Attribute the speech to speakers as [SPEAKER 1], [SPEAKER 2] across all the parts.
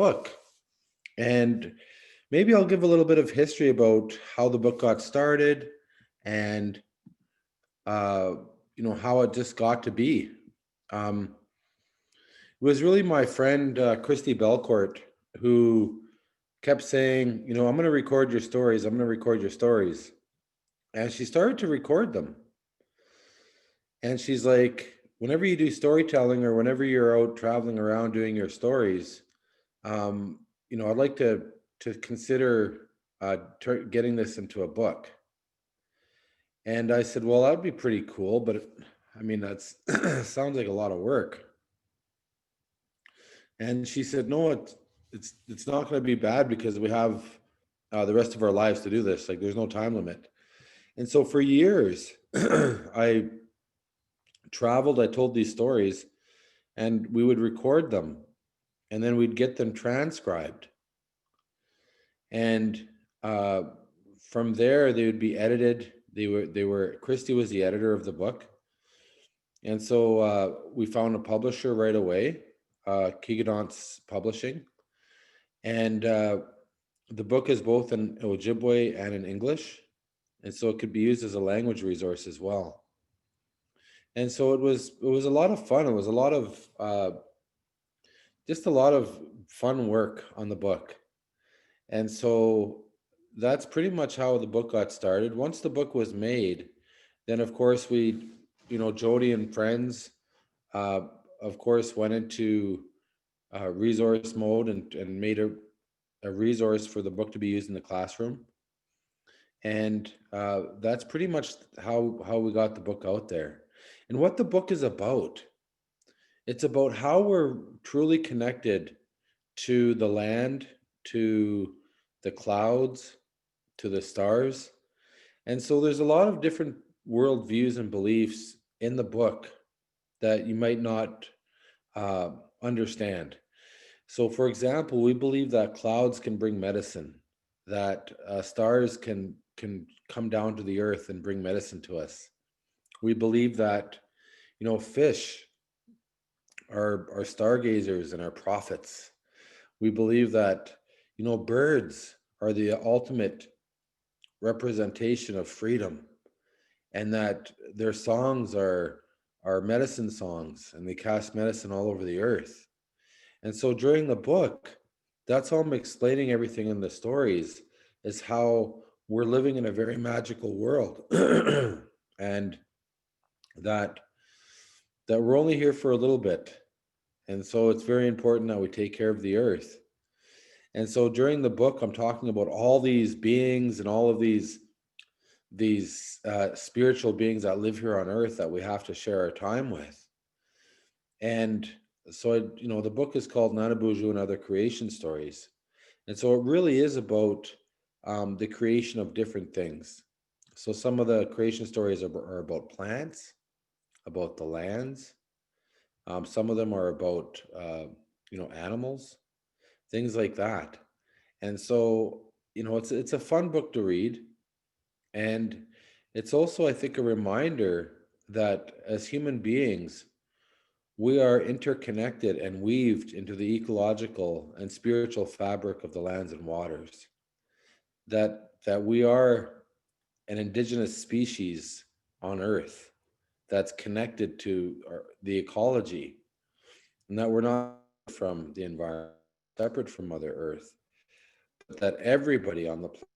[SPEAKER 1] book. And maybe I'll give a little bit of history about how the book got started and uh, how it just got to be. Um, it was really my friend Christy Belcourt who kept saying, I'm going to record your stories. I'm going to record your stories. And she started to record them. And she's like, whenever you do storytelling or whenever you're out traveling around doing your stories, I'd like to consider getting this into a book. And I said, well, that'd be pretty cool, but I mean, that's sounds like a lot of work. And she said, no, it's not going to be bad because we have the rest of our lives to do this. Like, there's no time limit. And so for years, I traveled, I told these stories, and we would record them, and then we'd get them transcribed. And from there, they would be edited. Christy was the editor of the book. And so we found a publisher right away, Kigadance Publishing. And the book is both in Ojibwe and in English. And so it could be used as a language resource as well. And so it was a lot of fun. It was a lot of just a lot of fun work on the book. And so that's pretty much how the book got started. Once the book was made, then of course Jody and friends, of course, went into resource mode and made a resource for the book to be used in the classroom. And that's pretty much how we got the book out there. And what the book is about, it's about how we're truly connected to the land, to the clouds, to the stars. And so there's a lot of different worldviews and beliefs in the book that you might not understand. So, for example, we believe that clouds can bring medicine, that stars can come down to the earth and bring medicine to us. We believe that, fish are stargazers and are prophets. We believe that, birds are the ultimate representation of freedom, and that their songs are medicine songs, and they cast medicine all over the earth. And so during the book, that's how I'm explaining everything in the stories, is how we're living in a very magical world and that we're only here for a little bit. And so it's very important that we take care of the earth. And so during the book, I'm talking about all these beings and all of these spiritual beings that live here on earth that we have to share our time with. And so, the book is called Nenaboozhoo and Other Creation Stories. And so it really is about the creation of different things. So some of the creation stories are about plants, about the lands. Some of them are about, animals, things like that. And so, it's a fun book to read. And it's also, I think, a reminder that as human beings, we are interconnected and weaved into the ecological and spiritual fabric of the lands and waters. That we are an indigenous species on Earth that's connected to the ecology, and that we're not from the environment, separate from Mother Earth, but that everybody on the planet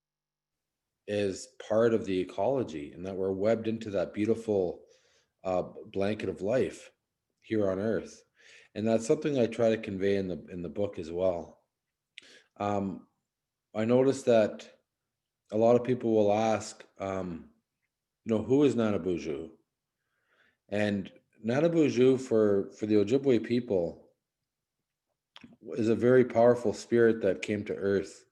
[SPEAKER 1] is part of the ecology, and that we're webbed into that beautiful blanket of life here on Earth. And that's something I try to convey in the book as well. I noticed that a lot of people will ask, who is Nenaboozhoo? And Nenaboozhoo for the Ojibwe people is a very powerful spirit that came to Earth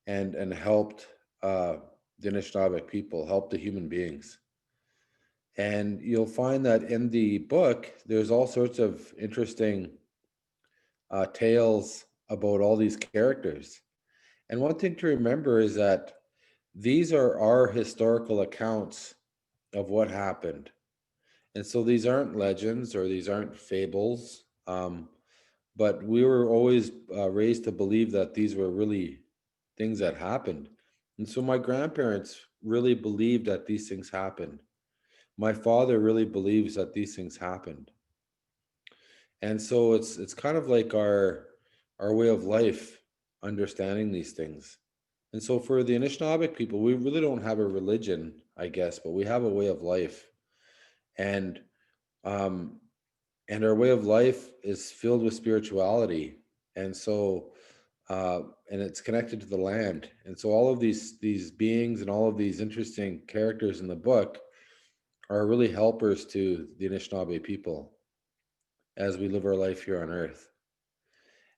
[SPEAKER 1] and helped the Anishinaabe people, helped the human beings. And you'll find that in the book, there's all sorts of interesting tales about all these characters. And one thing to remember is that these are our historical accounts of what happened. And so these aren't legends or these aren't fables, but we were always raised to believe that these were really things that happened. And so my grandparents really believed that these things happened. My father really believes that these things happened. And so it's kind of like our way of life, understanding these things. And so for the Anishinaabe people, we really don't have a religion, I guess, but we have a way of life. And um and our way of life is filled with spirituality. And so and it's connected to the land. And so all of these beings and all of these interesting characters in the book are really helpers to the Anishinaabe people as we live our life here on earth.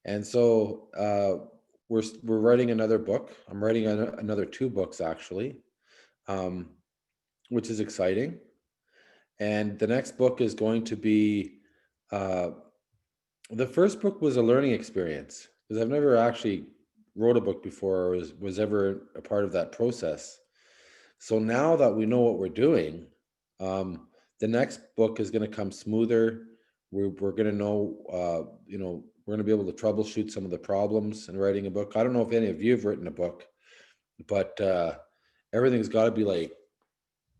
[SPEAKER 1] And so we're writing another book. I'm writing another two books actually, um, which is exciting. And the next book is going to be uh, the first book was a learning experience because I've never actually wrote a book before or was ever a part of that process. So now that we know what we're doing, um, the next book is going to come smoother. We're going to know, we're going to be able to troubleshoot some of the problems in writing a book. I don't know if any of you have written a book, but everything's got to be like,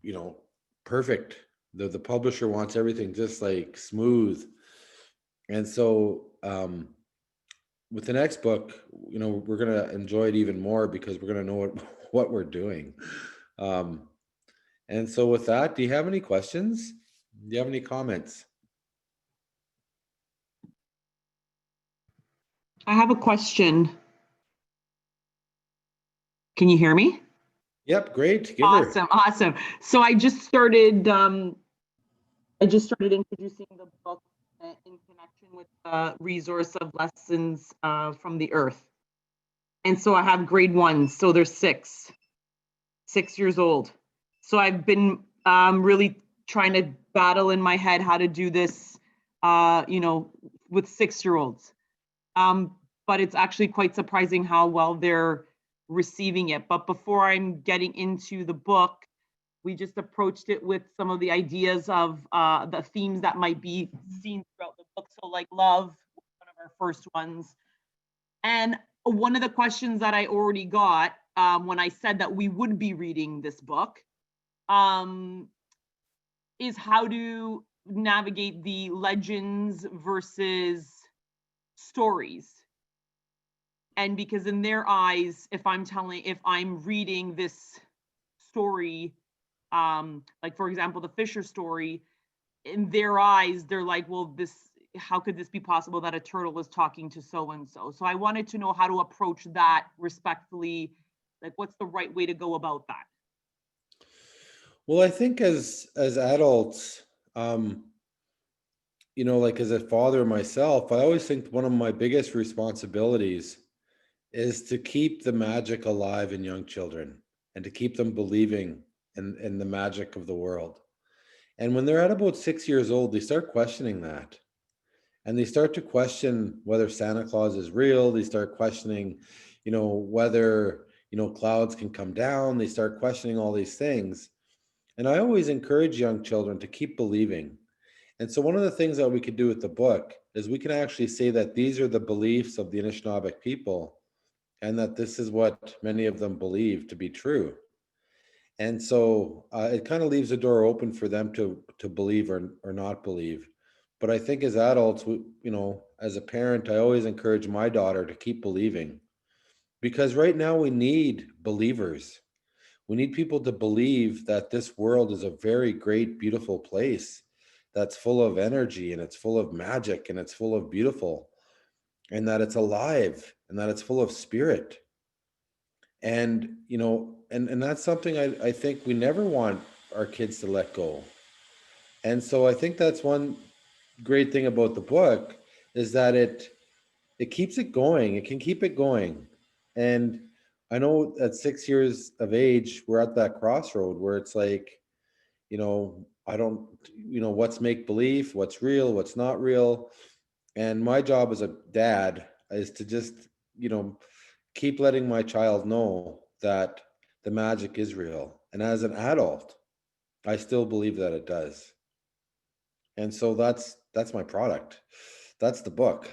[SPEAKER 1] you know, perfect. The publisher wants everything just like smooth. And so with the next book, we're going to enjoy it even more because we're going to know what we're doing. Um, and so with that, do you have any questions? Do you have any comments?
[SPEAKER 2] I have a question. Can you hear me?
[SPEAKER 1] Yep, great. Give her.
[SPEAKER 2] Awesome. So I just started introducing the book in connection with the resource of lessons from the earth. And so I have grade 1, so they're 6 years old. So I've been really trying to battle in my head how to do this, with 6-year-olds. But it's actually quite surprising how well they're receiving it. But before I'm getting into the book, we just approached it with some of the ideas of the themes that might be seen throughout the book. So like love, one of our first ones. And one of the questions that I already got when I said that we would be reading this book is how to navigate the legends versus stories. And because in their eyes, if I'm reading this story, like for example, the Fisher story, in their eyes, they're like, well, how could this be possible that a turtle is talking to so-and-so? So I wanted to know how to approach that respectfully. Like, what's the right way to go about that?
[SPEAKER 1] Well, I think as adults, like as a father myself, I always think one of my biggest responsibilities is to keep the magic alive in young children and to keep them believing in the magic of the world. And when they're at about 6 years old, they start questioning that. And they start to question whether Santa Claus is real. They start questioning, whether, clouds can come down. They start questioning all these things. And I always encourage young children to keep believing. And so one of the things that we could do with the book is we can actually say that these are the beliefs of the Anishinaabeg people and that this is what many of them believe to be true. And so it kind of leaves the door open for them to believe or not believe. But I think as adults, as a parent, I always encourage my daughter to keep believing because right now we need believers. We need people to believe that this world is a very great, beautiful place that's full of energy and it's full of magic and it's full of beautiful and that it's alive and that it's full of spirit. And, and that's something I think we never want our kids to let go. And so I think that's one great thing about the book is that it keeps it going. It can keep it going. And I know at 6 years of age, we're at that crossroad where it's like, I don't, what's make believe, what's real, what's not real. And my job as a dad is to just, keep letting my child know that the magic is real. And as an adult, I still believe that it does. And so that's my product. That's the book.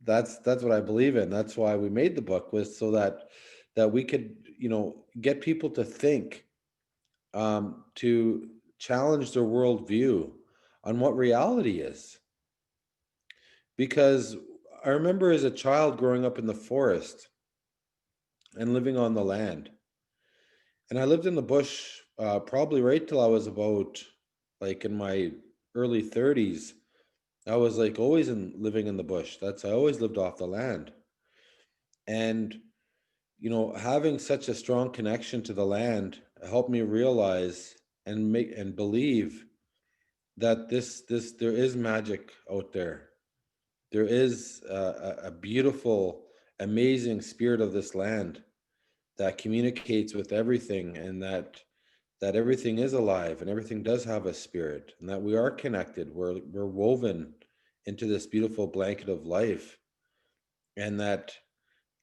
[SPEAKER 1] that's what I believe in. That's why we made the book, was so that we could, get people to think, to challenge their worldview on what reality is. Because I remember as a child growing up in the forest and living on the land. And I lived in the bush probably right till I was about, like, in my early 30s. I was like always living in the bush. I always lived off the land. And having such a strong connection to the land helped me realize and believe that this there is magic out there. There is a beautiful, amazing spirit of this land that communicates with everything, and that everything is alive and everything does have a spirit, and that we are connected. We're woven into this beautiful blanket of life, and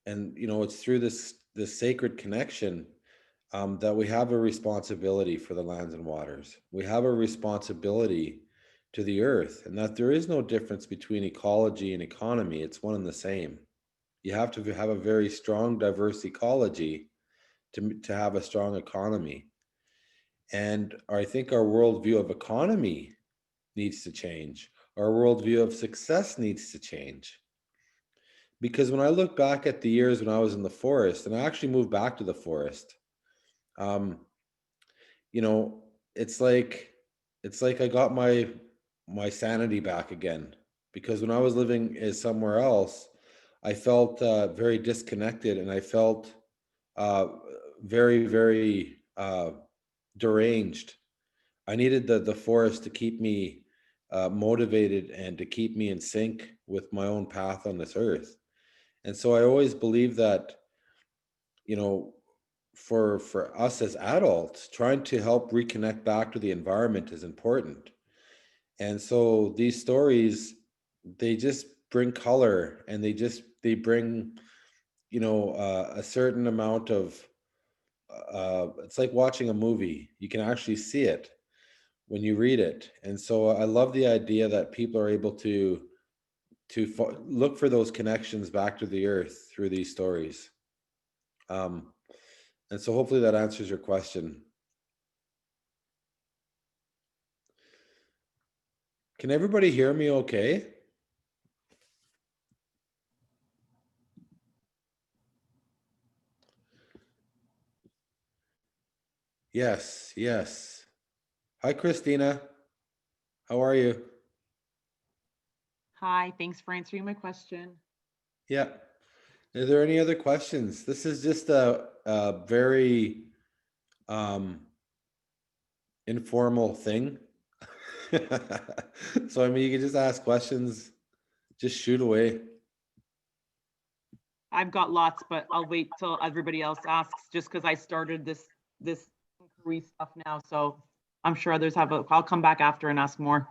[SPEAKER 1] it's through this sacred connection, that we have a responsibility for the lands and waters. We have a responsibility to the earth, and that there is no difference between ecology and economy. It's one and the same. You have to have a very strong, diverse ecology to have a strong economy. And I think our worldview of economy needs to change. Our worldview of success needs to change. Because when I look back at the years when I was in the forest, and I actually moved back to the forest, um, you know, it's like I got my sanity back again. Because when I was living somewhere else, I felt very disconnected, and I felt uh, very, very deranged. I needed the forest to keep me motivated and to keep me in sync with my own path on this earth. And so I always believe that, you know, for us as adults, trying to help reconnect back to the environment is important. And so these stories, they just bring color, and they bring, a certain amount of, it's like watching a movie. You can actually see it when you read it. And so I love the idea that people are able to look for those connections back to the earth through these stories. Um, and so hopefully that answers your question. Can everybody hear me okay? Yes, yes. Hi, Christina. How are you?
[SPEAKER 2] Hi, thanks for answering my question.
[SPEAKER 1] Yeah. Are there any other questions? This is just a very informal thing. So, I mean, you can just ask questions, just shoot away.
[SPEAKER 2] I've got lots, but I'll wait till everybody else asks, just because I started this inquiry stuff now. So I'm sure others have. I'll come back after and ask more.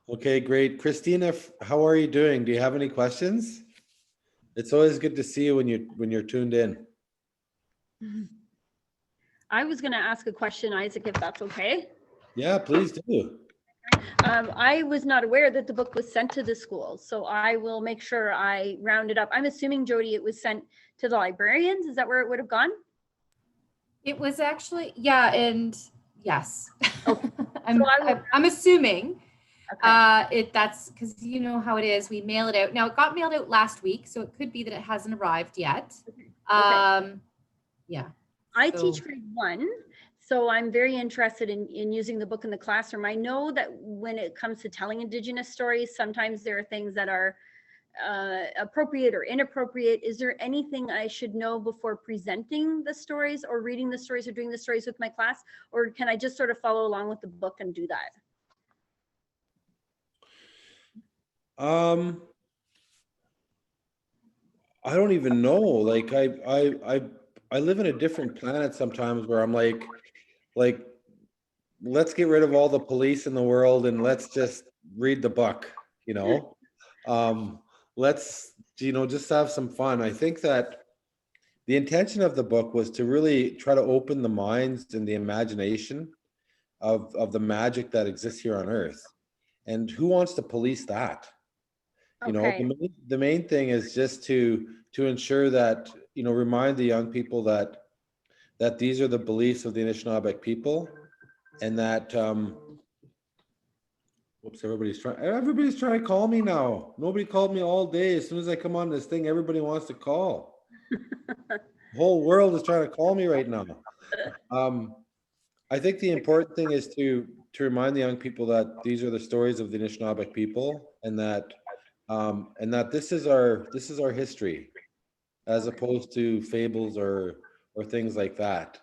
[SPEAKER 1] Okay, great. Christina, how are you doing? Do you have any questions? It's always good to see you when you're tuned in.
[SPEAKER 3] I was going to ask a question, Isaac, if that's okay.
[SPEAKER 1] Yeah, please do.
[SPEAKER 3] I was not aware that the book was sent to the schools, so I will make sure I round it up. I'm assuming, Jody, it was sent to the librarians. Is that where it would have gone?
[SPEAKER 4] It was actually, yeah, and yes.
[SPEAKER 3] Okay.
[SPEAKER 4] I'm assuming
[SPEAKER 3] Okay.
[SPEAKER 4] that's because you know how it is. We mail it out. Now it got mailed out last week, so it could be that it hasn't arrived yet.
[SPEAKER 3] Okay.
[SPEAKER 4] Yeah.
[SPEAKER 3] I
[SPEAKER 4] So-
[SPEAKER 3] teach grade 1, so I'm very interested in using the book in the classroom. I know that when it comes to telling Indigenous stories, sometimes there are things that are appropriate or inappropriate. Is there anything I should know before presenting the stories or reading the stories or doing the stories with my class? Or can I just sort of follow along with the book and do that?
[SPEAKER 1] I don't even know. Like I live in a different planet sometimes, where I'm like let's get rid of all the police in the world and let's just read the book, you know. Let's just have some fun. I think that the intention of the book was to really try to open the minds and the imagination of the magic that exists here on earth. And who wants to police that? You know,
[SPEAKER 3] Okay.
[SPEAKER 1] the main thing is just to ensure that, you know, remind the young people that these are the beliefs of the Anishinaabe people, and that whoops, everybody's trying to call me now. Nobody called me all day. As soon as I come on this thing, everybody wants to call. The whole world is trying to call me right now. I think the important thing is to remind the young people that these are the stories of the Anishinaabe people, and that this is our history, as opposed to fables or things like that.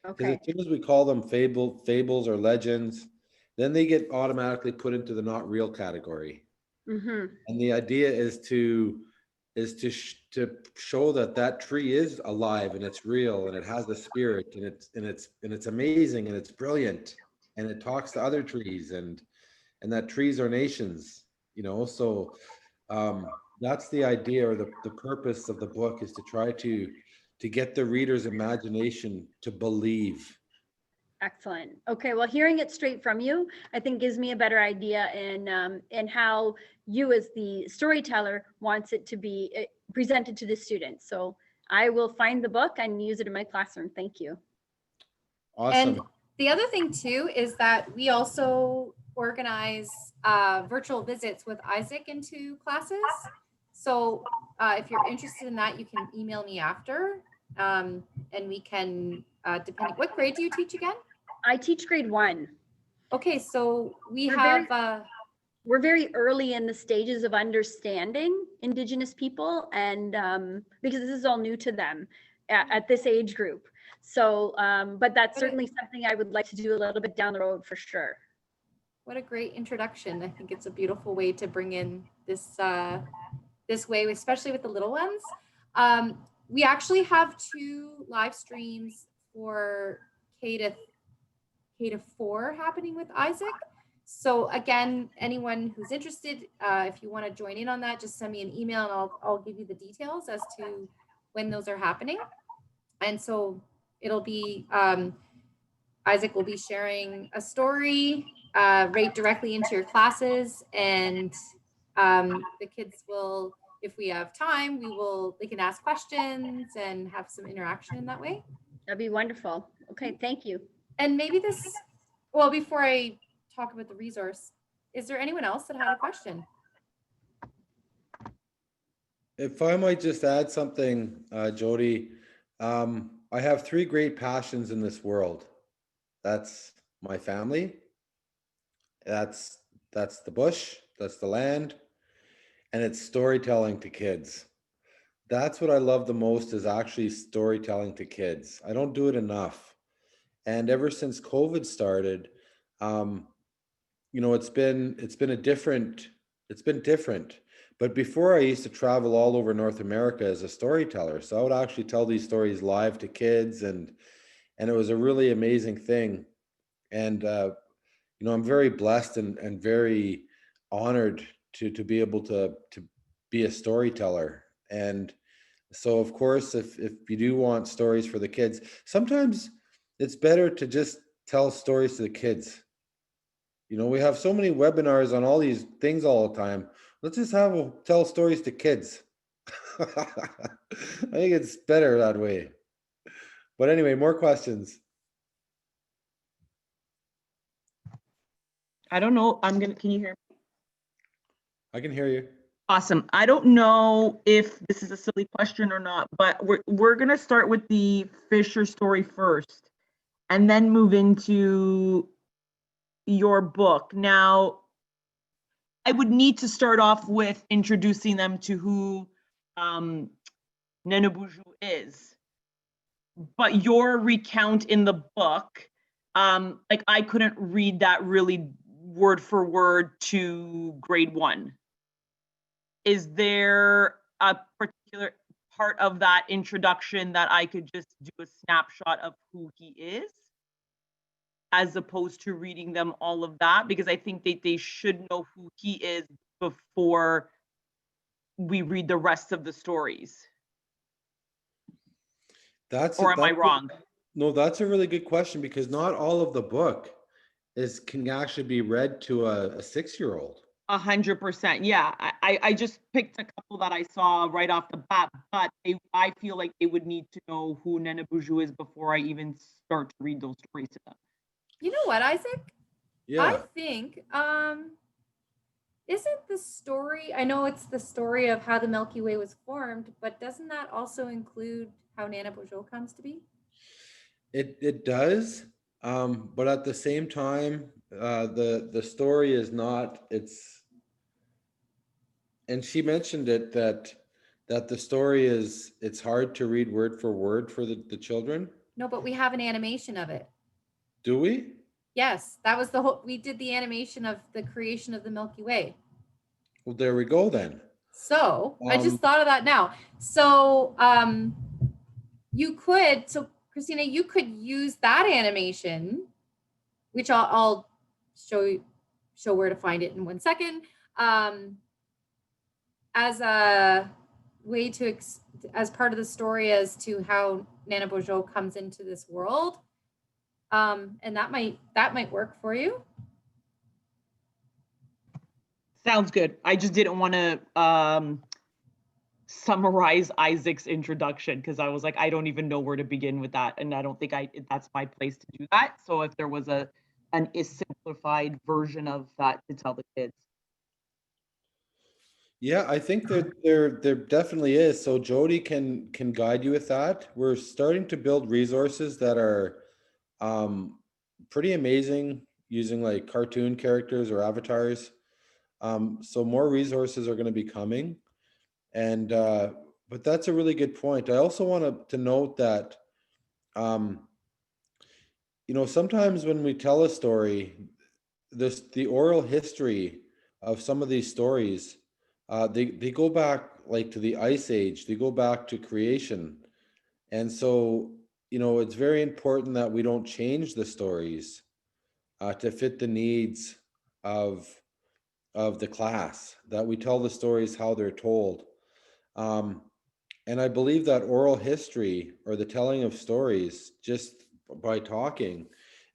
[SPEAKER 1] Because as
[SPEAKER 3] Okay.
[SPEAKER 1] soon as we call them fables or legends, then they get automatically put into the not real category.
[SPEAKER 3] Mm-hmm.
[SPEAKER 1] And the idea is to to show that tree is alive and it's real and it has the spirit, and it's amazing and it's brilliant, and it talks to other trees, and that trees are nations, you know. So that's the idea, or the purpose of the book, is to try to get the reader's imagination to believe.
[SPEAKER 3] Excellent. Okay, well, hearing it straight from you, I think gives me a better idea in how you as the storyteller wants it to be presented to the students. So I will find the book and use it in my classroom. Thank you.
[SPEAKER 1] Awesome.
[SPEAKER 4] And the other thing too is that we also organize virtual visits with Isaac into classes. So if you're interested in that, you can email me after, and we can, depending, what grade do you teach again?
[SPEAKER 3] I teach grade 1.
[SPEAKER 4] Okay, so we
[SPEAKER 3] We're
[SPEAKER 4] have,
[SPEAKER 3] We're very early in the stages of understanding Indigenous people, and because this is all new to them at this age group. So, but that's certainly something I would like to do a little bit down the road for sure.
[SPEAKER 4] what a great introduction. I think it's a beautiful way to bring in this this way, especially with the little ones. We actually have 2 live streams for K to 4 happening with Isaac. So again, anyone who's interested, if you want to join in on that, just send me an email and I'll give you the details as to when those are happening. And so it'll be, Isaac will be sharing a story right directly into your classes, and the kids will, if we have time, they can ask questions and have some interaction in that way.
[SPEAKER 3] That'd be wonderful. Okay, thank you.
[SPEAKER 4] And maybe this, well, before I talk about the resource, is there anyone else that had a question?
[SPEAKER 1] If I might just add something, Jody, I have 3 great passions in this world. That's my family, that's the bush, that's the land, and it's storytelling to kids. That's what I love the most, is actually storytelling to kids. I don't do it enough. And ever since COVID started, you know, it's been different. But before, I used to travel all over North America as a storyteller. So I would actually tell these stories live to kids, and it was a really amazing thing. And you know, I'm very blessed and very honored to be able to be a storyteller. And so, of course, if you do want stories for the kids, sometimes it's better to just tell stories to the kids. You know, we have so many webinars on all these things all the time. Let's just tell stories to kids. I think it's better that way. But anyway, more questions.
[SPEAKER 2] I don't know. Can you hear me?
[SPEAKER 1] I can hear you.
[SPEAKER 2] Awesome. I don't know if this is a silly question or not, but we're gonna start with the Fisher story first, and then move into your book. Now, I would need to start off with introducing them to who Nenaboozhoo is. But your recount in the book, like, I couldn't read that really word for word to grade 1. Is there a particular part of that introduction that I could just do a snapshot of who he is, as opposed to reading them all of that? Because I think they should know who he is before we read the rest of the stories. Or am I wrong?
[SPEAKER 1] No, that's a really good question, because not all of the book can actually be read to a 6-year-old.
[SPEAKER 2] 100%. Yeah, I just picked a couple that I saw right off the bat, but I feel like they would need to know who Nenaboozhoo is before I even start to read those stories to them.
[SPEAKER 4] You know what, Isaac?
[SPEAKER 1] Yeah.
[SPEAKER 4] I think isn't the story, I know it's the story of how the Milky Way was formed, but doesn't that also include how Nenaboozhoo comes to be?
[SPEAKER 1] It does, but at the same time, the story is not. And she mentioned it that the story is, it's hard to read word for word for the children.
[SPEAKER 4] No, but we have an animation of it.
[SPEAKER 1] Do we?
[SPEAKER 4] Yes, that was the whole, we did the animation of the creation of the Milky Way.
[SPEAKER 1] Well, there we go then.
[SPEAKER 4] So I just
[SPEAKER 1] Um,
[SPEAKER 4] thought of that now. So you could, so Christina, you could use that animation, which I'll show where to find it in 1 second, as a way to as part of the story as to how Nenaboozhoo comes into this world, and that might work for you.
[SPEAKER 2] Sounds good. I just didn't want to summarize Isaac's introduction because I was like, I don't even know where to begin with that, and I don't think that's my place to do that. So if there was a simplified version of that to tell the kids.
[SPEAKER 1] yeah, I think that there definitely is. So Jody can guide you with that. We're starting to build resources that are pretty amazing, using like cartoon characters or avatars. So more resources are going to be coming. And but that's a really good point. I also want to note that sometimes when we tell a story, the oral history of some of these stories, they go back like to the Ice Age. They go back to creation. And so it's very important that we don't change the stories to fit the needs of the class, that we tell the stories how they're told. And I believe that oral history, or the telling of stories just by talking,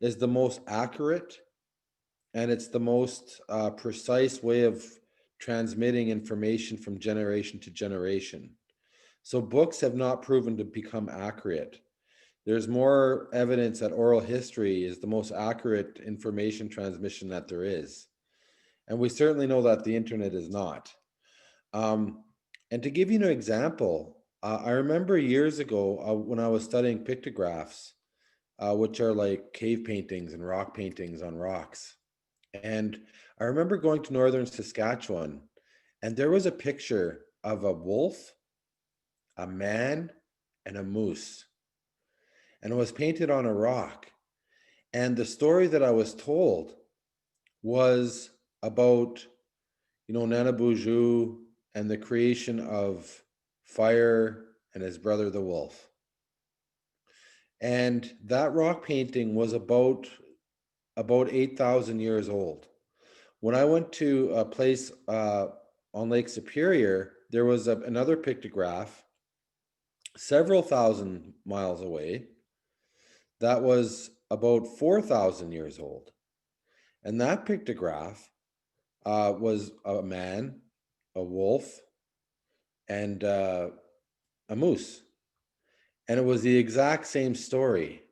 [SPEAKER 1] is the most accurate, and it's the most precise way of transmitting information from generation to generation. So books have not proven to become accurate. There's more evidence that oral history is the most accurate information transmission that there is. And we certainly know that the internet is not. And to give you an example, I remember years ago when I was studying pictographs, which are like cave paintings and rock paintings on rocks. And I remember going to northern Saskatchewan, and there was a picture of a wolf, a man, and a moose. And it was painted on a rock. And the story that I was told was about, Nenaboozhoo and the creation of fire and his brother, the wolf. And that rock painting was about 8,000 years old. When I went to a place on Lake Superior, there was another pictograph several thousand miles away that was about 4,000 years old. And that pictograph was a man, a wolf, and a moose. And it was the exact same story.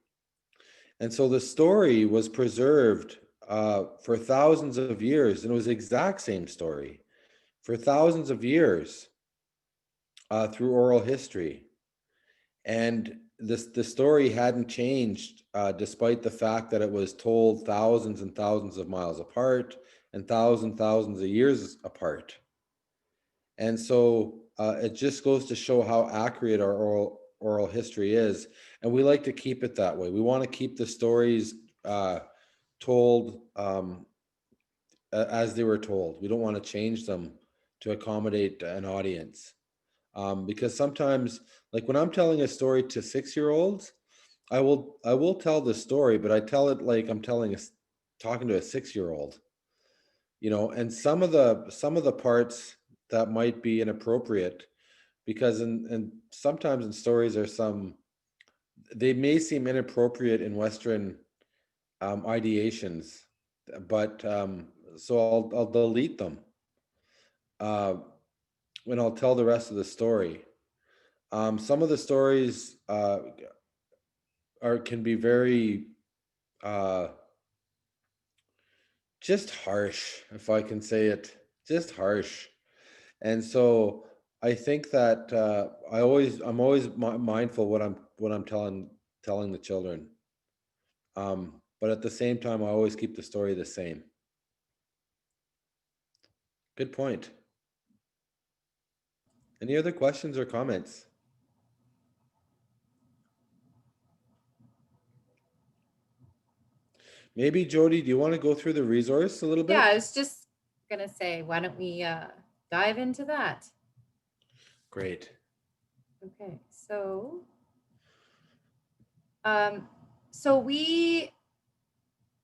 [SPEAKER 1] And so the story was preserved for thousands of years, and it was the exact same story for thousands of years through oral history. And the story hadn't changed despite the fact that it was told thousands and thousands of miles apart and thousands of years apart. And so it just goes to show how accurate our oral history is. And we like to keep it that way. We want to keep the stories told as they were told. We don't want to change them to accommodate an audience. Because sometimes, like when I'm telling a story to 6-year-olds, I will tell the story, but I tell it like I'm talking to a 6-year-old, and some of the parts that might be inappropriate, because and sometimes in stories they may seem inappropriate in Western ideations, but so I'll delete them when I'll tell the rest of the story. Some of the stories can be very just harsh, if I can say it, just harsh. And so I think that I'm always mindful what I'm telling the children. But at the same time, I always keep the story the same. Good point. Any other questions or comments? Maybe Jody, do you want to go through the resource a little bit?
[SPEAKER 4] Yeah, I was just gonna say, why don't we dive into that?
[SPEAKER 1] Great.
[SPEAKER 4] Okay, so we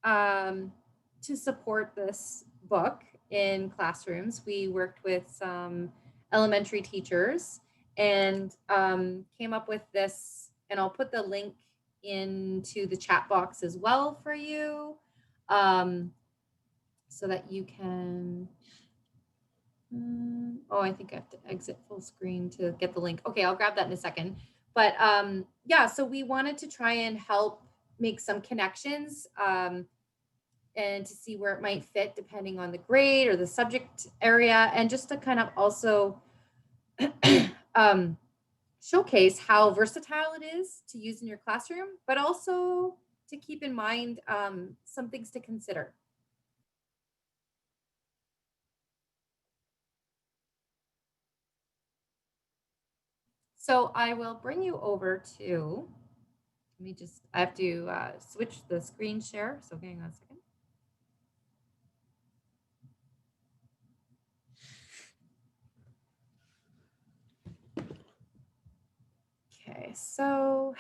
[SPEAKER 4] to support this book in classrooms, we worked with some elementary teachers and came up with this, and I'll put the link into the chat box as well for you, so that you can oh, I think I have to exit full screen to get the link. Okay, I'll grab that in a second. But yeah, so we wanted to try and help make some connections and to see where it might fit depending on the grade or the subject area, and just to kind of also showcase how versatile it is to use in your classroom, but also to keep in mind some things to consider. So I will bring you over to, I have to switch the screen share. So hang on a second. Okay, so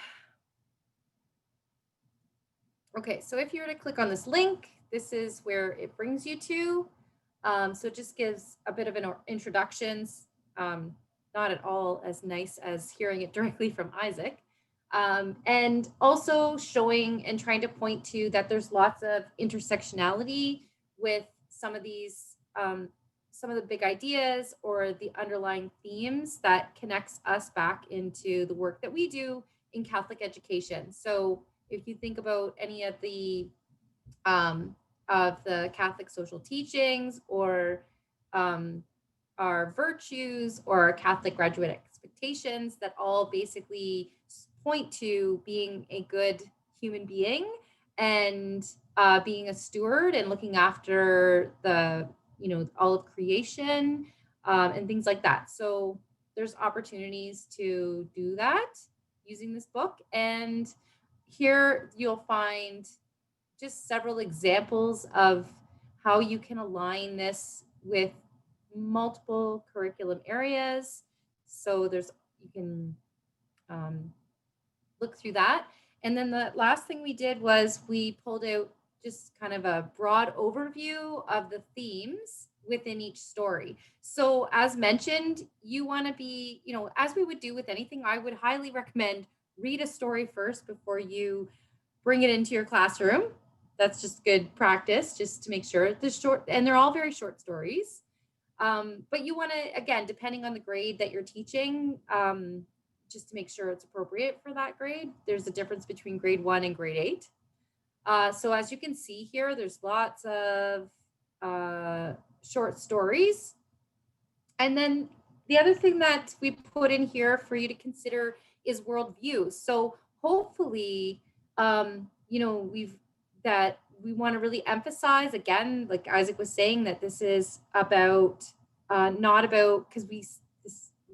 [SPEAKER 4] if you were to click on this link, this is where it brings you to. So it just gives a bit of an introductions, not at all as nice as hearing it directly from Isaac. And also showing and trying to point to that there's lots of intersectionality with some of these, some of the big ideas or the underlying themes that connects us back into the work that we do in Catholic education. So if you think about any of the Catholic social teachings or our virtues or our Catholic graduate expectations, that all basically point to being a good human being and being a steward and looking after the, all of creation and things like that. So there's opportunities to do that using this book. And here you'll find just several examples of how you can align this with multiple curriculum areas. So you can look through that. And then the last thing we did was we pulled out just kind of a broad overview of the themes within each story. So as mentioned, you want to be, as we would do with anything, I would highly recommend read a story first before you bring it into your classroom. That's just good practice, just to make sure. They're all very short stories. But you want to, again, depending on the grade that you're teaching, just to make sure it's appropriate for that grade. There's a difference between grade 1 and grade 8. So as you can see here, there's lots of short stories. And then the other thing that we put in here for you to consider is worldview. So hopefully, we want to really emphasize, again, like Isaac was saying, that this is about, not about, because we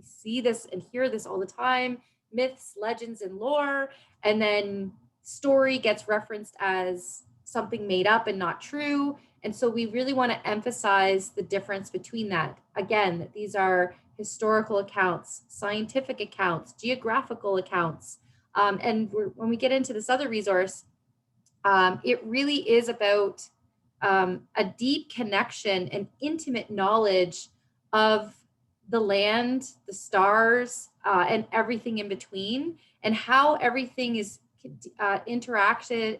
[SPEAKER 4] see this and hear this all the time, myths, legends, and lore, and then story gets referenced as something made up and not true. And so we really want to emphasize the difference between that. Again, that these are historical accounts, scientific accounts, geographical accounts. And when we get into this other resource, it really is about a deep connection and intimate knowledge of the land, the stars, and everything in between, and how everything is interacted,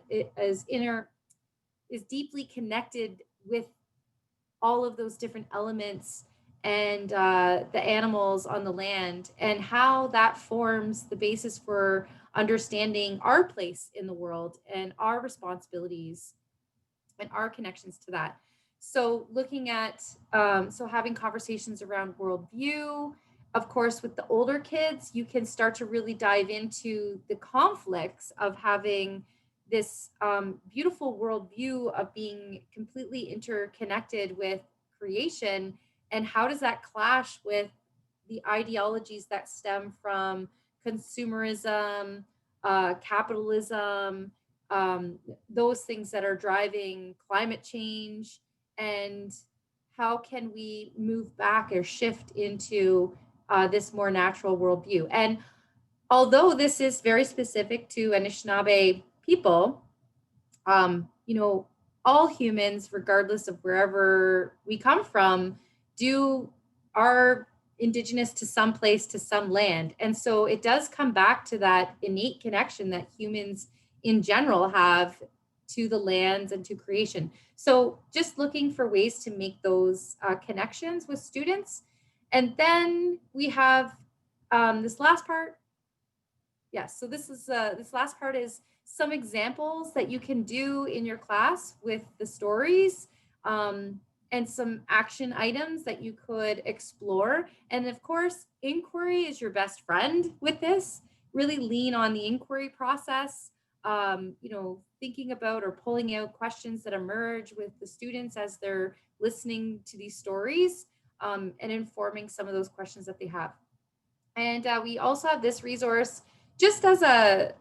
[SPEAKER 4] is deeply connected with all of those different elements and the animals on the land, and how that forms the basis for understanding our place in the world and our responsibilities and our connections to that. So looking at, so having conversations around worldview, of course, with the older kids, you can start to really dive into the conflicts of having this beautiful worldview of being completely interconnected with creation. And how does that clash with the ideologies that stem from consumerism, capitalism, those things that are driving climate change, and how can we move back or shift into this more natural worldview. And although this is very specific to Anishinaabe people, you know, all humans, regardless of wherever we come from, are indigenous to some place, to some land. And so it does come back to that innate connection that humans in general have to the lands and to creation. So just looking for ways to make those connections with students. And then we have this last part. Yes, so this last part is some examples that you can do in your class with the stories, and some action items that you could explore. And of course, inquiry is your best friend with this. Really lean on the inquiry process, you know, thinking about or pulling out questions that emerge with the students as they're listening to these stories, and informing some of those questions that they have. And we also have this resource just as a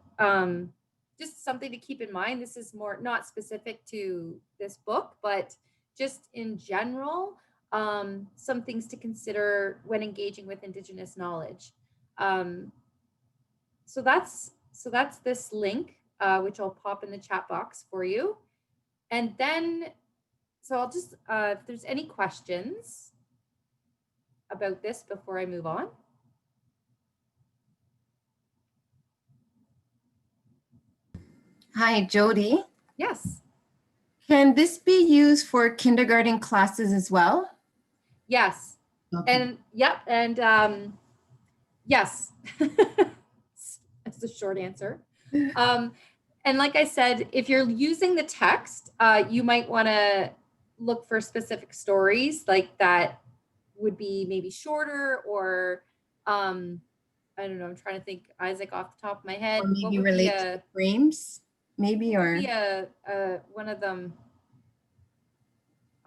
[SPEAKER 4] just something to keep in mind. This is more not specific to this book, but just in general, some things to consider when engaging with Indigenous knowledge. Um, so that's this link, which I'll pop in the chat box for you. And then, so I'll just if there's any questions about this before I move on.
[SPEAKER 5] Hi, Jody.
[SPEAKER 4] Yes.
[SPEAKER 5] Can this be used for kindergarten classes as well?
[SPEAKER 4] Yes.
[SPEAKER 5] Okay.
[SPEAKER 4] And yep. And yes. That's the short answer. And like I said, if you're using the text, you might want to look for specific stories like that would be maybe shorter, or I don't know. I'm trying to think, Isaac, off the top of my head.
[SPEAKER 5] Or
[SPEAKER 4] What
[SPEAKER 5] maybe
[SPEAKER 4] would be
[SPEAKER 5] relate to frames, maybe,
[SPEAKER 4] what would
[SPEAKER 5] or
[SPEAKER 4] be one of them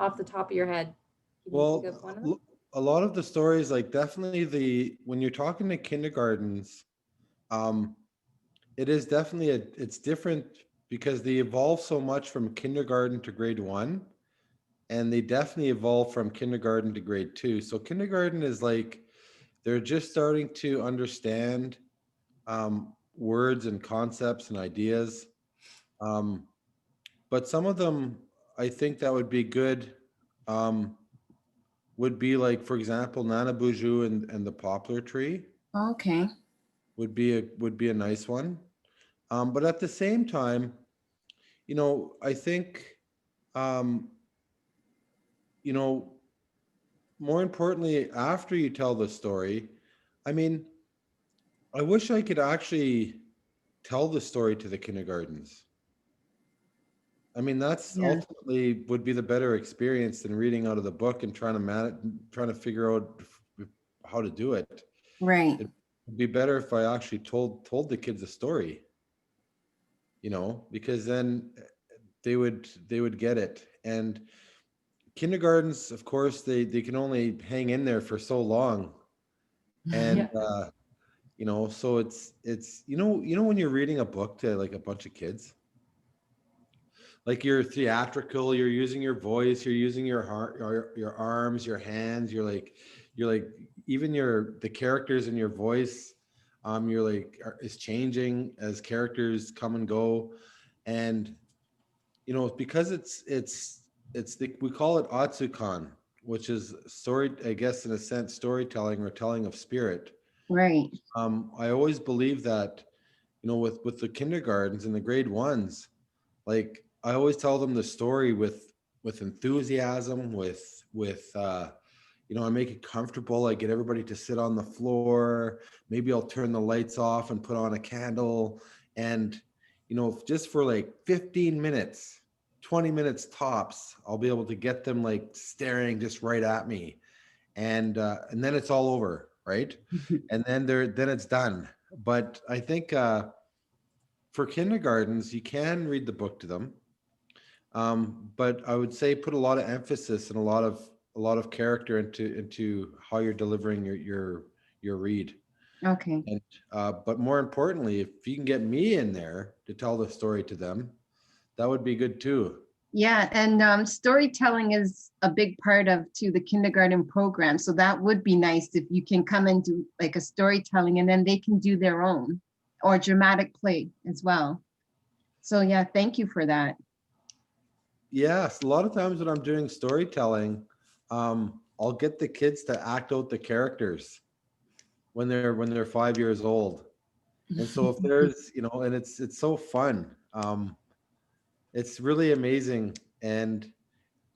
[SPEAKER 4] off the top of your head? Can you think of one of them?
[SPEAKER 1] Well, a lot of the stories, like definitely when you're talking to kindergartens, it is definitely it's different because they evolve so much from kindergarten to grade 1, and they definitely evolve from kindergarten to grade 2. So kindergarten is like they're just starting to understand words and concepts and ideas. But some of them, I think that would be good. Would be like, for example, Nenaboozhoo and the poplar tree
[SPEAKER 5] okay.
[SPEAKER 1] would be a nice one. But at the same time, you know, I think, you know, more importantly, after you tell the story, I mean, I wish I could actually tell the story to the kindergartens. I mean, that's
[SPEAKER 5] Yeah.
[SPEAKER 1] ultimately would be the better experience than reading out of the book and trying to figure out how to do it.
[SPEAKER 5] Right.
[SPEAKER 1] It'd be better if I actually told the kids a story, you know, because then they would get it. And kindergartens, of course, they can only hang in there for so long. And you know, so it's when you're reading a book to like a bunch of kids, like you're theatrical, you're using your voice, you're using your heart, your arms, your hands, you're like even the characters in your voice, you're like is changing as characters come and go. And you know, because we call it Atsukan, which is story, I guess, in a sense, storytelling or telling of spirit.
[SPEAKER 5] Right.
[SPEAKER 1] I always believe that, you know, with the kindergartens and the grade 1s, like I always tell them the story with enthusiasm, with I make it comfortable. I get everybody to sit on the floor. Maybe I'll turn the lights off and put on a candle. And, just for like 15 minutes, 20 minutes tops, I'll be able to get them like staring just right at me. And then it's all over, right? And then it's done. But I think for kindergartens, you can read the book to them. But I would say put a lot of emphasis and a lot of character into how you're delivering your read.
[SPEAKER 5] Okay.
[SPEAKER 1] And but more importantly, if you can get me in there to tell the story to them, that would be good too.
[SPEAKER 5] Yeah, and storytelling is a big part of the kindergarten program. So that would be nice if you can come and do like a storytelling, and then they can do their own or dramatic play as well. So yeah, thank you for that.
[SPEAKER 1] Yes, a lot of times when I'm doing storytelling, I'll get the kids to act out the characters when they're 5 years old. And so if there's, and it's so fun. It's really amazing. And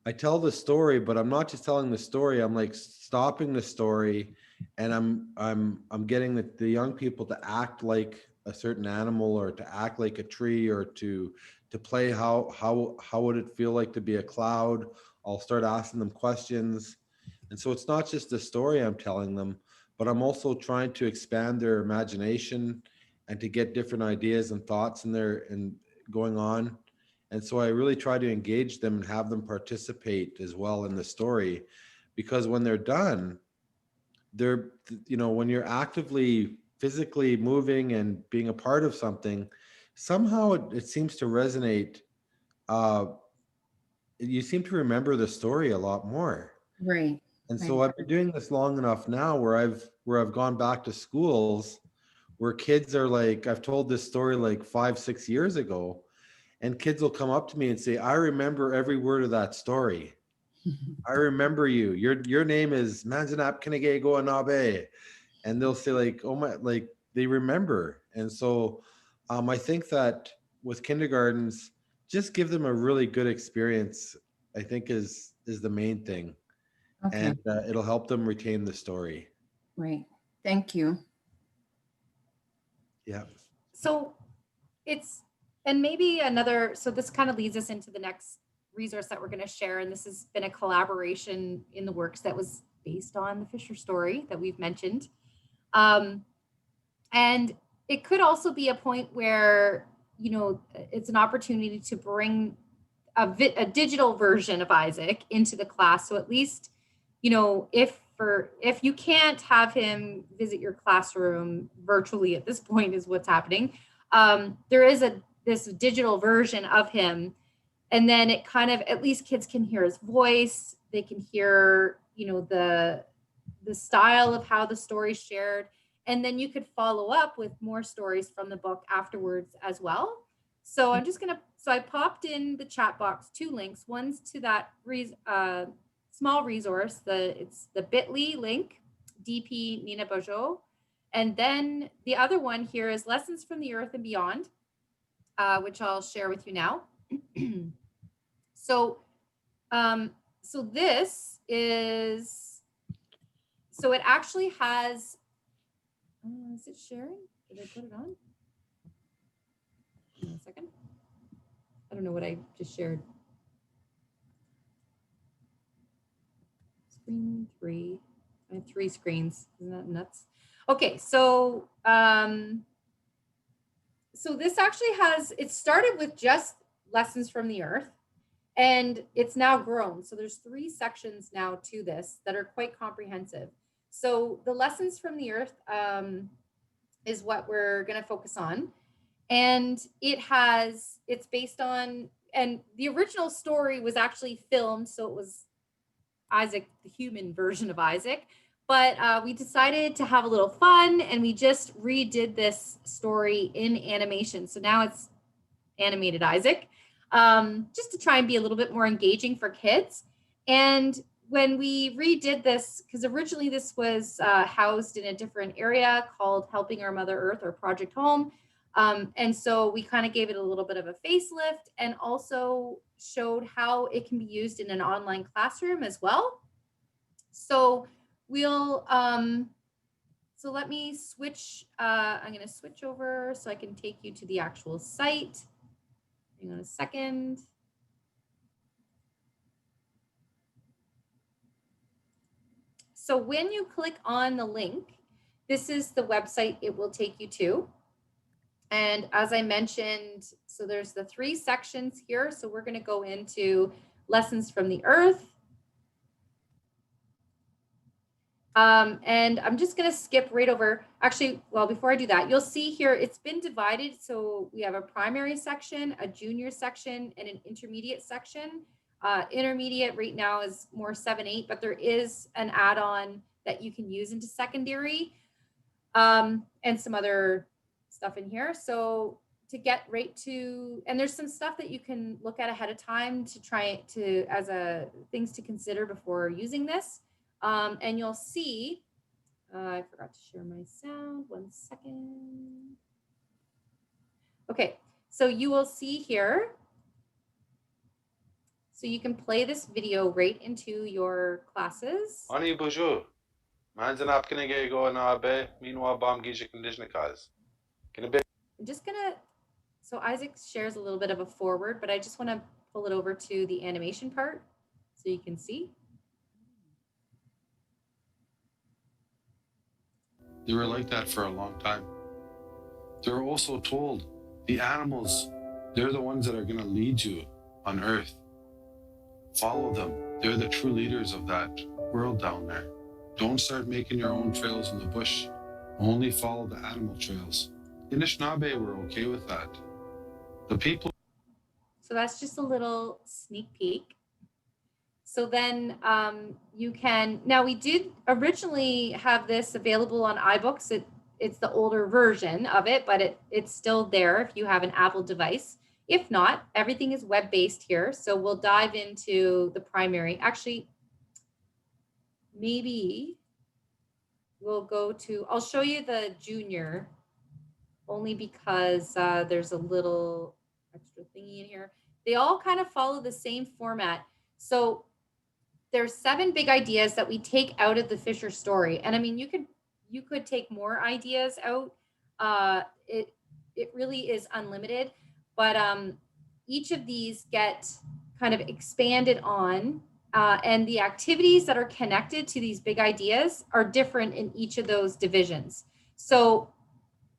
[SPEAKER 1] I tell the story, but I'm not just telling the story. I'm like stopping the story, and I'm getting the young people to act like a certain animal, or to act like a tree, or to play how would it feel like to be a cloud. I'll start asking them questions. And so it's not just the story I'm telling them, but I'm also trying to expand their imagination and to get different ideas and thoughts in there and going on. And so I really try to engage them and have them participate as well in the story, because when they're done, when you're actively physically moving and being a part of something, somehow it seems to resonate. You seem to remember the story a lot more.
[SPEAKER 5] Right.
[SPEAKER 1] And so I've been doing this long enough now where I've gone back to schools where kids are like, I've told this story like 5-6 years ago, and kids will come up to me and say, I remember every word of that story. I remember you. Your name is Manjanap Kinegego Anabe. And they'll say like, oh my, like they remember. And so I think that with kindergartens, just give them a really good experience, I think is the main thing.
[SPEAKER 5] Okay.
[SPEAKER 1] And it'll help them retain the story.
[SPEAKER 5] Right. Thank you.
[SPEAKER 1] Yeah.
[SPEAKER 4] So and maybe so this kind of leads us into the next resource that we're going to share. And this has been a collaboration in the works that was based on the Fisher story that we've mentioned. And it could also be a point where, it's an opportunity to bring a digital version of Isaac into the class. So at least, if you can't have him visit your classroom virtually at this point is what's happening, there is this digital version of him. And then it kind of, at least kids can hear his voice. They can hear, the style of how the story's shared. And then you could follow up with more stories from the book afterwards as well. So I popped in the chat box 2 links. One's to that small resource. It's the bit.ly link, DP Nenaboozhoo. And then the other one here is Lessons from the Earth and Beyond, which I'll share with you now. So this is, so it actually has, is it sharing? Did I put it on? Hold on a second. I don't know what I just shared. Screen 3. I have 3 screens. Isn't that nuts? Okay, so so this actually it started with just Lessons from the Earth, and it's now grown. So there's 3 sections now to this that are quite comprehensive. So the Lessons from the Earth is what we're going to focus on. And it's based on, and the original story was actually filmed. So it was Isaac, the human version of Isaac. But we decided to have a little fun, and we just redid this story in animation. So now it's animated Isaac, just to try and be a little bit more engaging for kids. And when we redid this, because originally this was housed in a different area called Helping Our Mother Earth, or Project Home. And so we kind of gave it a little bit of a facelift, and also showed how it can be used in an online classroom as well. So we'll, so let me switch, I'm going to switch over so I can take you to the actual site. Hang on a second. So when you click on the link, this is the website it will take you to. And as I mentioned, so there's the 3 sections here. So we're going to go into lessons from the earth. And I'm just going to skip right over. Actually, well, before I do that, you'll see here it's been divided. So we have a primary section, a junior section, and an intermediate section. Intermediate right now is more 7-8, but there is an add-on that you can use into secondary, and some other stuff in here. So to get right to, and there's some stuff that you can look at ahead of time to try to, as a things to consider before using this. And you'll see, I forgot to share my sound, 1 second. Okay, so you will see here, so you can play this video right into your classes.
[SPEAKER 6] Nenaboozhoo. Manzanap kinege go na be meanwhile bomb gijik indigenous.
[SPEAKER 4] I'm just gonna, so Isaac shares a little bit of a forward, but I just want to pull it over to the animation part so you can see.
[SPEAKER 6] They were like that for a long time. They were also told the animals, they're the ones that are going to lead you on earth. Follow them. They're the true leaders of that world down there. Don't start making your own trails in the bush. Only follow the animal trails. Anishinaabe were okay with that. The people.
[SPEAKER 4] So that's just a little sneak peek. So then you can, now we did originally have this available on iBooks. It's the older version of it, but it's still there if you have an Apple device. If not, everything is web-based here. So we'll dive into the primary. Actually, maybe we'll go to, I'll show you the junior only because there's a little extra thingy in here. They all kind of follow the same format. So there's 7 big ideas that we take out of the Fisher story. And I mean, you could take more ideas out. It really is unlimited, but each of these get kind of expanded on, and the activities that are connected to these big ideas are different in each of those divisions. So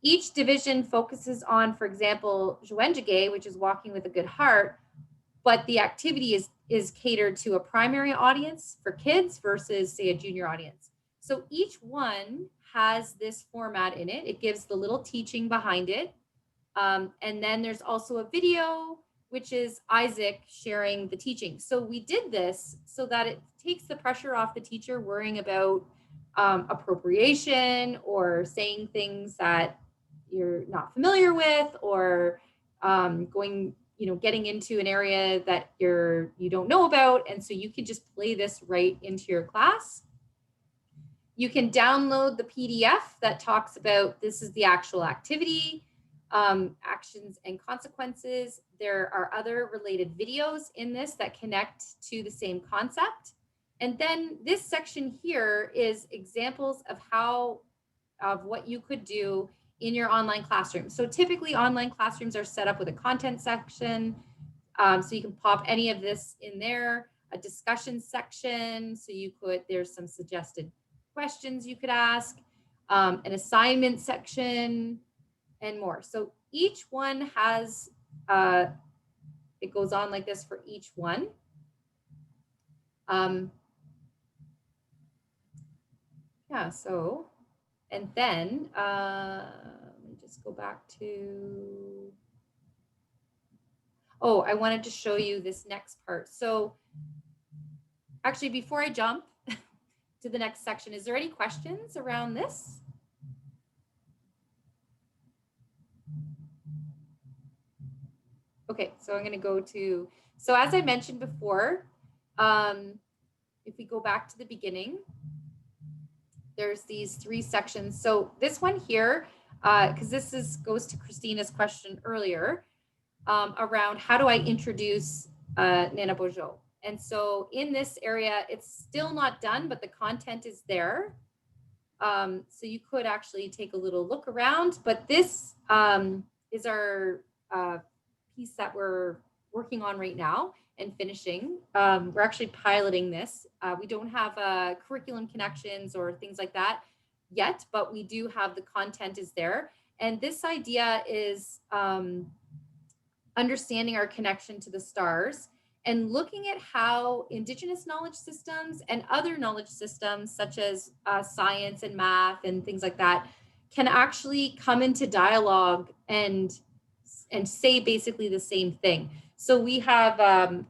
[SPEAKER 4] each division focuses on, for example, Zhuenjige, which is walking with a good heart, but the activity is catered to a primary audience for kids versus, say, a junior audience. So each one has this format in it. It gives the little teaching behind it. And then there's also a video, which is Isaac sharing the teaching. So we did this so that it takes the pressure off the teacher worrying about appropriation or saying things that you're not familiar with, or getting into an area that you don't know about. And so you can just play this right into your class. You can download the PDF that talks about, this is the actual activity, actions and consequences. There are other related videos in this that connect to the same concept. And then this section here is examples of what you could do in your online classroom. So typically online classrooms are set up with a content section. So you can pop any of this in there, a discussion section. So there's some suggested questions you could ask, an assignment section, and more. So each one has, it goes on like this for each one. Yeah, so, and then let me just go back to, oh, I wanted to show you this next part. So actually, before I jump to the next section, is there any questions around this? Okay, so I'm going to go to, so as I mentioned before, if we go back to the beginning, there's these 3 sections. So this one here, because this goes to Christina's question earlier, around how do I introduce Nenaboozhoo? And so in this area, it's still not done, but the content is there. So you could actually take a little look around, but this is our piece that we're working on right now and finishing. We're actually piloting this. We don't have curriculum connections or things like that yet, but we do have the content is there. And this idea is understanding our connection to the stars and looking at how Indigenous knowledge systems and other knowledge systems, such as science and math and things like that, can actually come into dialogue and say basically the same thing. So we have,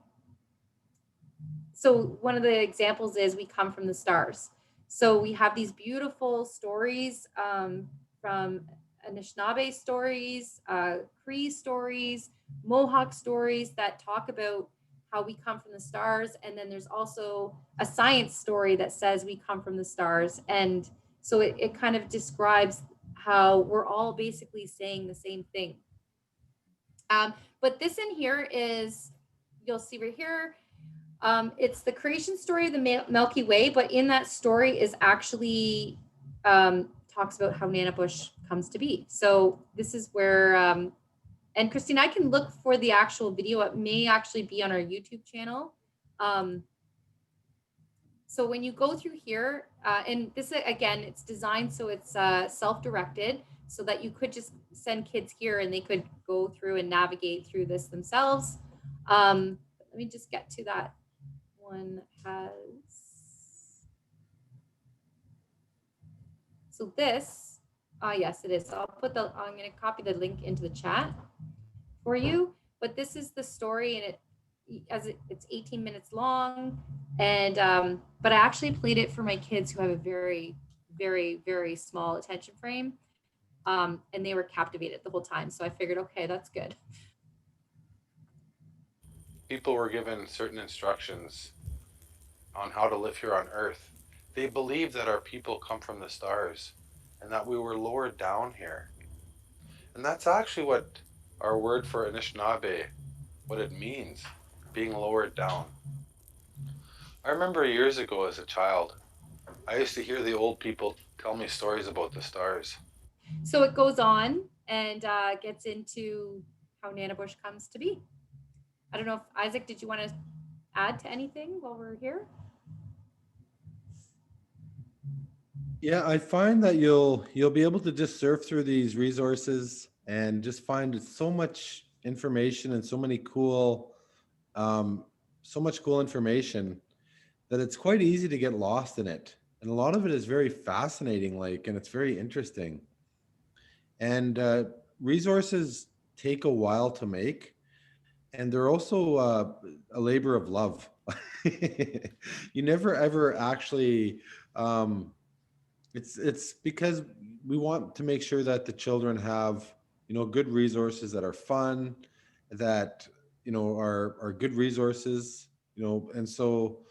[SPEAKER 4] so one of the examples is we come from the stars. So we have these beautiful stories from Anishinaabe stories, Cree stories, Mohawk stories that talk about how we come from the stars. And then there's also a science story that says we come from the stars. And so it kind of describes how we're all basically saying the same thing. But this in here is, you'll see right here, it's the creation story of the Milky Way, but in that story is actually talks about how Nanabush comes to be. So this is where, and Christine, I can look for the actual video. It may actually be on our YouTube channel. So when you go through here, and this, again, it's designed so it's self-directed, so that you could just send kids here and they could go through and navigate through this themselves. Let me just get to that one that has, so this, yes, it is. So I'll put the, I'm going to copy the link into the chat for you, but this is the story, and it's 18 minutes long, and but I actually played it for my kids who have a very, very, very small attention frame, and they were captivated the whole time. So I figured, okay, that's good.
[SPEAKER 6] People were given certain instructions on how to live here on Earth. They believed that our people come from the stars and that we were lowered down here. And that's actually what our word for Anishinaabe, what it means, being lowered down. I remember years ago as a child, I used to hear the old people tell me stories about the stars.
[SPEAKER 4] So it goes on and gets into how Nanabush comes to be. I don't know if, Isaac, did you want to add to anything while we're here?
[SPEAKER 1] Yeah, I find that you'll be able to just surf through these resources and just find so much information and so many cool, so much cool information that it's quite easy to get lost in it. And a lot of it is very fascinating, like, and it's very interesting. And resources take a while to make, and they're also a labor of love. You never ever actually. It's because we want to make sure that the children have, good resources that are fun, that are good resources, and so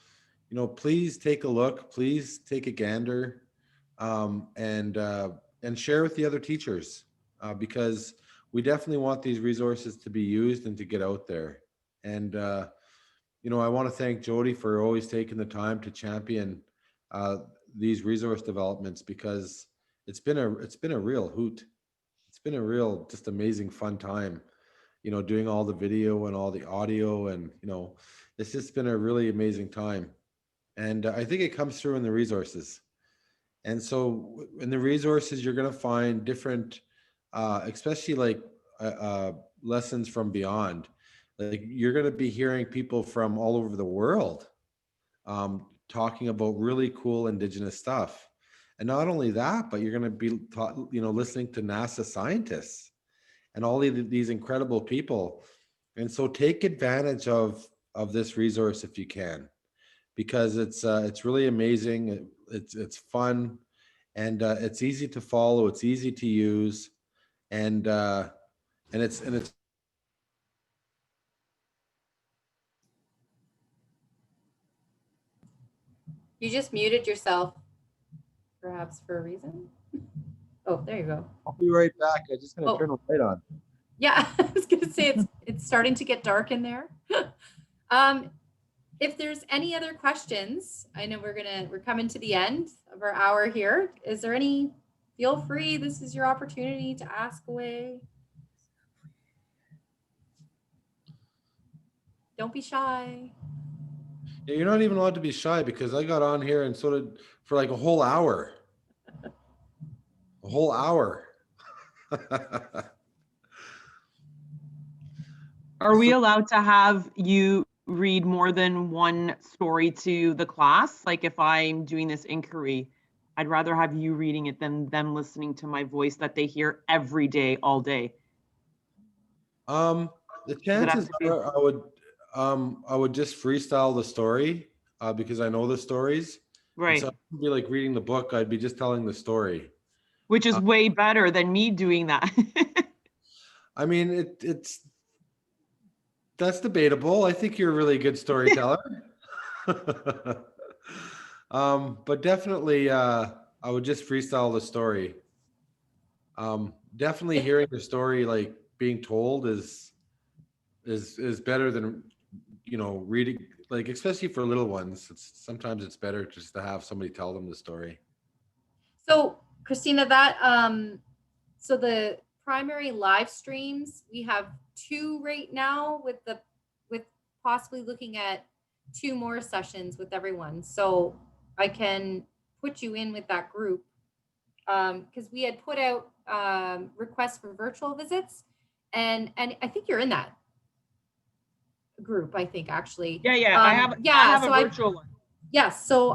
[SPEAKER 1] please take a look, please take a gander, and share with the other teachers, because we definitely want these resources to be used and to get out there. And I want to thank Jody for always taking the time to champion these resource developments, because it's been a real hoot. It's been a real just amazing fun time, doing all the video and all the audio, and it's just been a really amazing time. And I think it comes through in the resources. And so in the resources, you're going to find different, especially like lessons from beyond. Like, you're going to be hearing people from all over the world talking about really cool Indigenous stuff. And not only that, but you're going to be listening to NASA scientists and all these incredible people. And so take advantage of this resource if you can, because it's really amazing. It's fun, and it's easy to follow. It's easy to use, and it's
[SPEAKER 4] You just muted yourself, perhaps for a reason. Oh, there you go.
[SPEAKER 1] I'll be right back. I'm just gonna turn the light on.
[SPEAKER 4] Yeah, I was gonna say it's starting to get dark in there. if there's any other questions, I know we're coming to the end of our hour here. Is there any, feel free, this is your opportunity to ask away. Don't be shy.
[SPEAKER 1] Yeah, you're not even allowed to be shy because I got on here and so did for like a whole hour. A whole hour.
[SPEAKER 2] Are we
[SPEAKER 1] So-
[SPEAKER 2] allowed to have you read more than one story to the class? Like if I'm doing this inquiry, I'd rather have you reading it than them listening to my voice that they hear every day, all day.
[SPEAKER 1] The
[SPEAKER 2] Does it have
[SPEAKER 1] chances
[SPEAKER 2] to be-
[SPEAKER 1] are I would just freestyle the story because I know the stories. And
[SPEAKER 2] Right.
[SPEAKER 1] so I wouldn't be like reading the book, I'd be just telling the story.
[SPEAKER 2] Which is way better than me doing that.
[SPEAKER 1] I mean, that's debatable. I think you're a really good storyteller. But definitely I would just freestyle the story. Definitely hearing the story like being told is better than reading, like especially for little ones. Sometimes it's better just to have somebody tell them the story.
[SPEAKER 4] So Christina, so the primary live streams, we have 2 right now with possibly looking at 2 more sessions with everyone. So I can put you in with that group because we had put out requests for virtual visits, and I think you're in that group. I think actually.
[SPEAKER 2] Yeah. I have
[SPEAKER 4] So
[SPEAKER 2] a virtual one.
[SPEAKER 4] Yes. So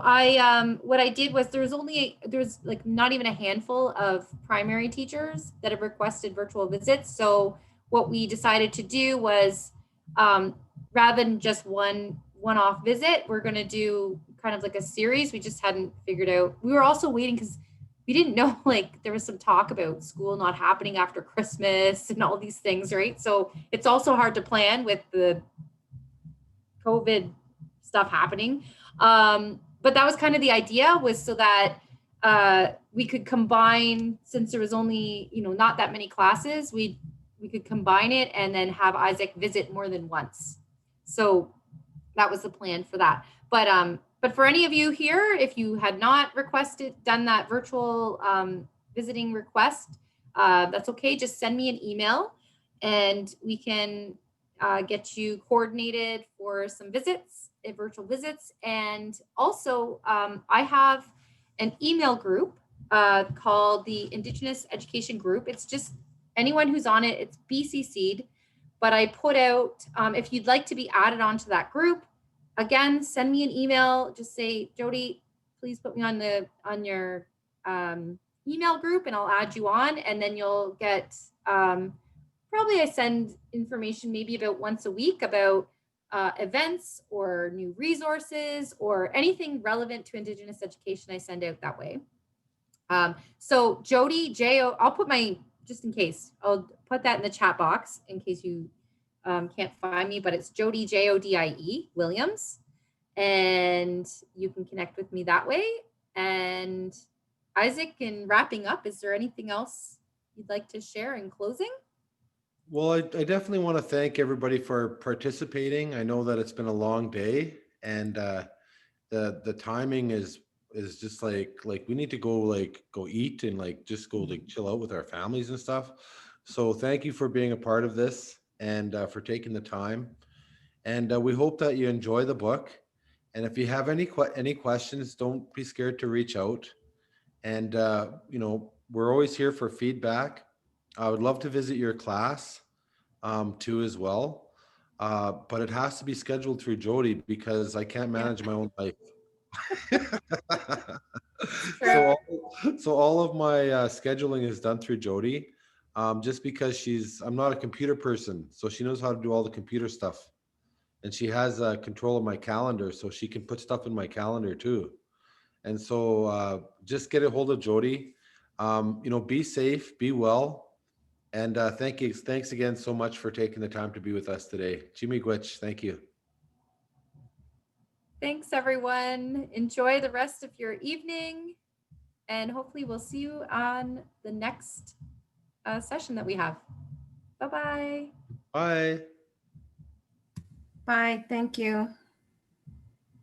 [SPEAKER 4] what I did was there's like not even a handful of primary teachers that have requested virtual visits. So what we decided to do was rather than just one-off visit, we're going to do kind of like a series. We just hadn't figured out. We were also waiting because we didn't know, like there was some talk about school not happening after Christmas and all these things, right? So it's also hard to plan with the COVID stuff happening. But that was kind of the idea, was so that we could combine, since there was only, not that many classes, we could combine it and then have Isaac visit more than once. So that was the plan for that. But for any of you here, if you had not done that virtual visiting request, that's okay. Just send me an email and we can get you coordinated for some visits, virtual visits. And also I have an email group called the Indigenous Education Group. It's just anyone who's on it, it's BCC'd, but I put out, if you'd like to be added onto that group, again, send me an email, just say, Jody, please put me on your email group and I'll add you on, and then you'll get, probably I send information maybe about once a week about events or new resources or anything relevant to Indigenous education. I send out that way. So Jody, I'll put just in case, I'll put that in the chat box in case you can't find me, but it's Jody, Jodie Williams, and you can connect with me that way. And Isaac, in wrapping up, is there anything else you'd like to share in closing?
[SPEAKER 1] Well, I definitely want to thank everybody for participating. I know that it's been a long day, and the timing is just like we need to go eat and just go chill out with our families and stuff. So thank you for being a part of this and for taking the time. And we hope that you enjoy the book. And if you have any questions, don't be scared to reach out. And we're always here for feedback. I would love to visit your class too as well. But it has to be scheduled through Jody because I can't manage my own life. So all of my scheduling is done through Jody, just because I'm not a computer person, so she knows how to do all the computer stuff, and she has control of my calendar, so she can put stuff in my calendar too. And so just get a hold of Jody. Be safe, be well, and thanks again so much for taking the time to be with us today. Jimmy Gwitch, thank you.
[SPEAKER 4] Thanks, everyone. Enjoy the rest of your evening, and hopefully we'll see you on the next session that we have. Bye-bye.
[SPEAKER 1] Bye.
[SPEAKER 5] Bye. Thank you.